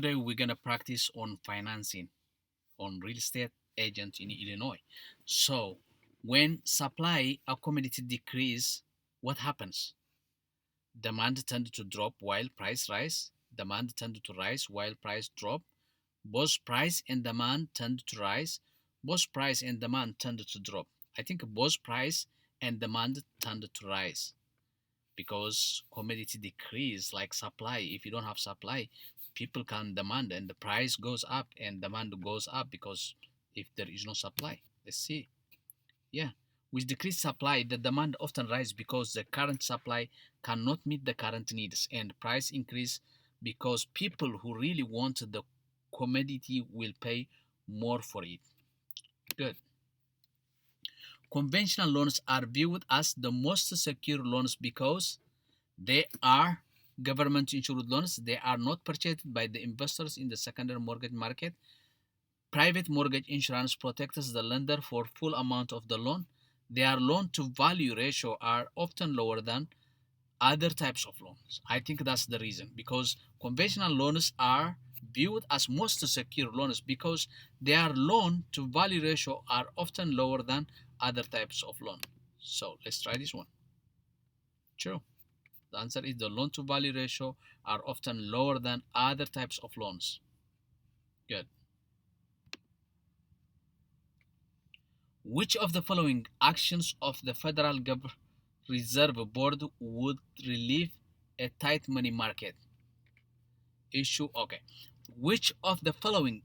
Today we're gonna practice on financing on real estate agents in Illinois. So when supply of commodity decrease, what happens? Demand tend to drop while price rise. Demand tend to rise while price drop. Both price and demand tend to rise. Both price and demand tend to drop. I think both price and demand tend to rise because commodity decrease like supply. If you don't have supply, people can demand and the price goes up and demand goes up because if there is no supply. Let's see. Yeah. With decreased supply, the demand often rises because the current supply cannot meet the current needs, and price increase because people who really want the commodity will pay more for it. Good. Conventional loans are viewed as the most secure loans because they are government insured loans. They are not purchased by the investors in the secondary mortgage market. Private mortgage insurance protects the lender for full amount of the loan. Their loan to value ratio are often lower than other types of loans. I think that's the reason because conventional loans are viewed as most secure loans because their loan to value ratio are often lower than other types of loan. So let's try this one. True. The answer is the loan to value ratio are often lower than other types of loans. Good. Which of the following actions of the Federal Reserve Board would relieve a tight money market? Issue. Okay. Which of the following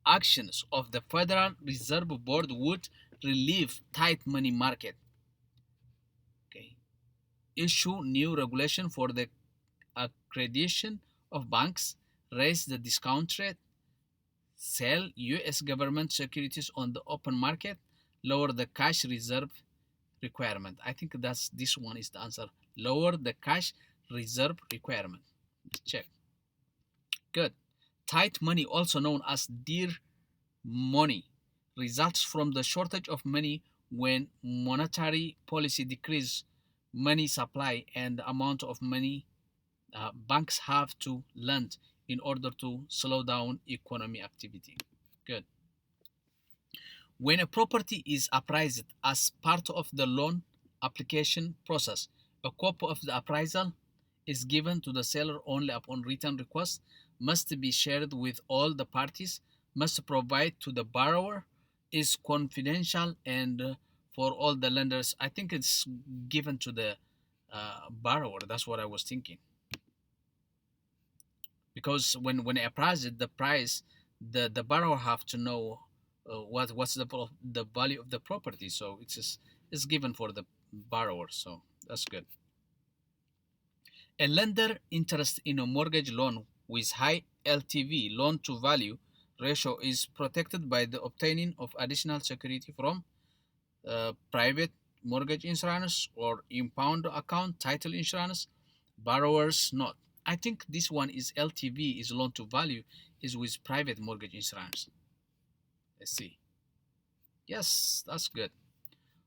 actions of the Federal Reserve Board would relieve tight money market? Okay. Issue new regulation for the accreditation of banks, raise the discount rate, sell US government securities on the open market, lower the cash reserve requirement. I think that's this one is the answer. Lower the cash reserve requirement. Let's check. Good. Tight money, also known as dear money, results from the shortage of money when monetary policy decreases money supply and the amount of money banks have to lend in order to slow down economy activity. Good. When a property is appraised as part of the loan application process, a copy of the appraisal is given to the seller only upon written request, must be shared with all the parties, must provide to the borrower, is confidential, and for all the lenders. I think it's given to the borrower. That's what I was thinking. Because when I appraise it, the price, the borrower have to know what's the value of the property. So it's given for the borrower. So that's good. A lender interest in a mortgage loan with high LTV loan to value ratio is protected by the obtaining of additional security from private mortgage insurance or impound account title insurance. Borrowers not. I think this one is LTV is loan to value is with private mortgage insurance. Let's see. Yes, that's good.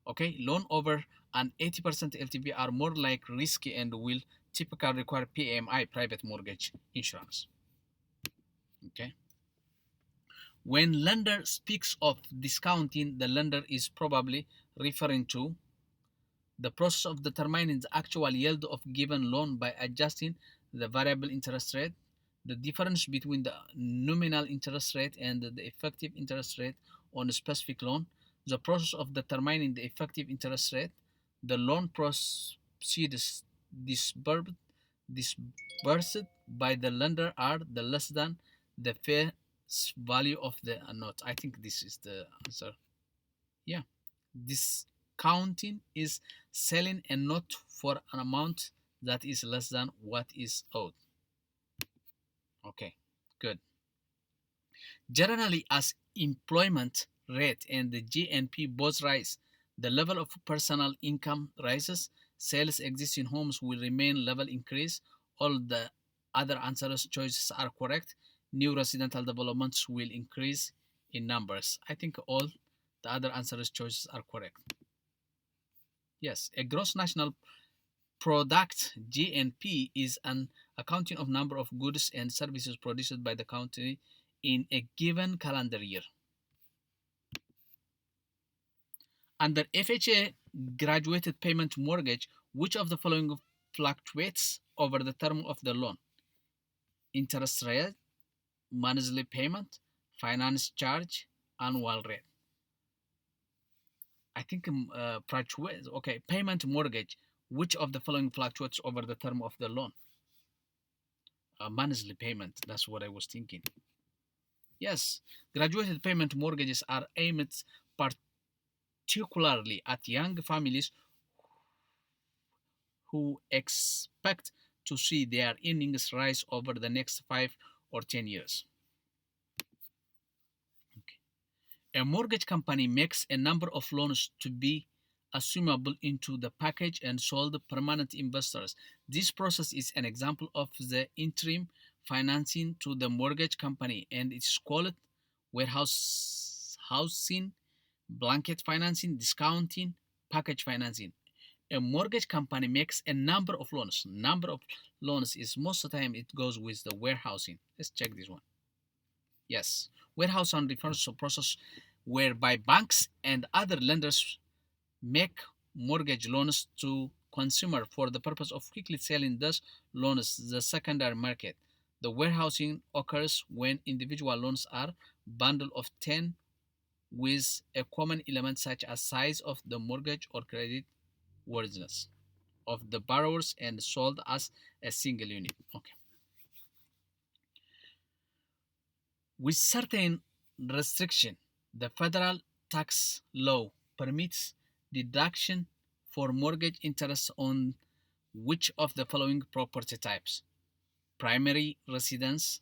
Okay, loan over an 80% LTV are more like risky and will typically require PMI private mortgage insurance. Okay. When lender speaks of discounting, the lender is probably referring to the process of determining the actual yield of given loan by adjusting the variable interest rate, the difference between the nominal interest rate and the effective interest rate on a specific loan, the process of determining the effective interest rate, the loan proceeds disbursed, disbursed by the lender are the less than the face value of the note. I think this is the answer. Yeah. Discounting is selling a note for an amount that is less than what is owed. Okay, good. Generally, as employment rate and the GNP both rise, the level of personal income rises, sales existing homes will remain level increase, all the other answers choices are correct, new residential developments will increase in numbers. I think all the other answers choices are correct. Yes, a gross national product GNP is an accounting of number of goods and services produced by the country in a given calendar year. Under FHA graduated payment mortgage, which of the following fluctuates over the term of the loan? Interest rate, monthly payment, finance charge, annual rate. I think fluctuates. Okay, payment mortgage. Which of the following fluctuates over the term of the loan? Monthly payment. That's what I was thinking. Yes, graduated payment mortgages are aimed particularly at young families who expect to see their earnings rise over the next 5 or 10 years. Okay. A mortgage company makes a number of loans to be assumable into the package and sold to permanent investors. This process is an example of the interim financing to the mortgage company, and it's called warehouse housing, blanket financing, discounting, package financing. A mortgage company makes a number of loans. Number of loans is most of the time it goes with the warehousing. Let's check this one. Yes, warehousing refers to a process whereby banks and other lenders make mortgage loans to consumer for the purpose of quickly selling those loans the secondary market. The warehousing occurs when individual loans are bundle of 10 with a common element such as size of the mortgage or credit worthiness of the borrowers and sold as a single unit. Okay. With certain restriction, the federal tax law permits deduction for mortgage interest on which of the following property types? Primary residence,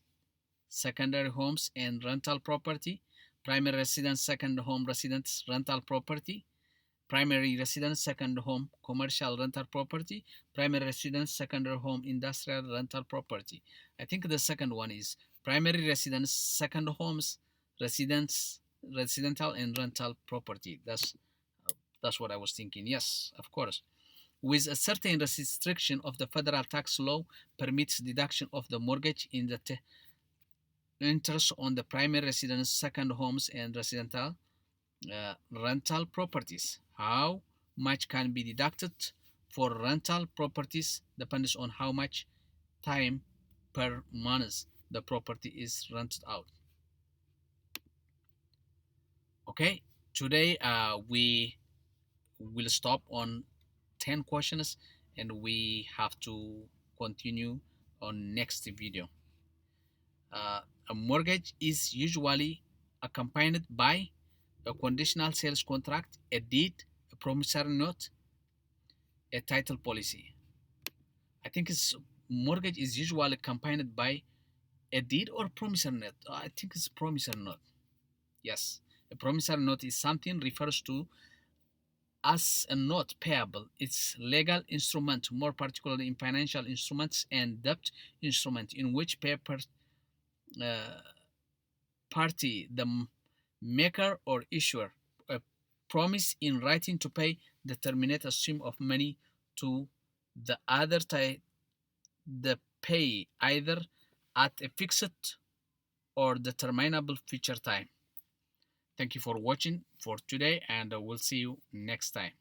secondary homes, and rental property. Primary residence, second home residence, rental property. Primary residence, second home commercial rental property. Primary residence, secondary home industrial rental property. I think the second one is primary residence, second homes, residential and rental property. That's what I was thinking. Yes, of course. With a certain restriction of the federal tax law permits deduction of the mortgage in the interest on the primary residence, second homes, and residential rental properties. How much can be deducted for rental properties depends on how much time per month the property is rented out. Okay, today we will stop on 10 questions and we have to continue on next video. A mortgage is usually accompanied by a conditional sales contract, a deed, a promissory note, a title policy. I think it's mortgage is usually accompanied by a deed or promissory note. I think it's promissory note. Yes, a promissory note is something refers to as a note payable. It's legal instrument, more particularly in financial instruments and debt instrument, in which paper uh, party, the maker or issuer, a promise in writing to pay determinate sum of money to the other the pay either at a fixed or determinable future time. Thank you for watching for today, and we'll see you next time.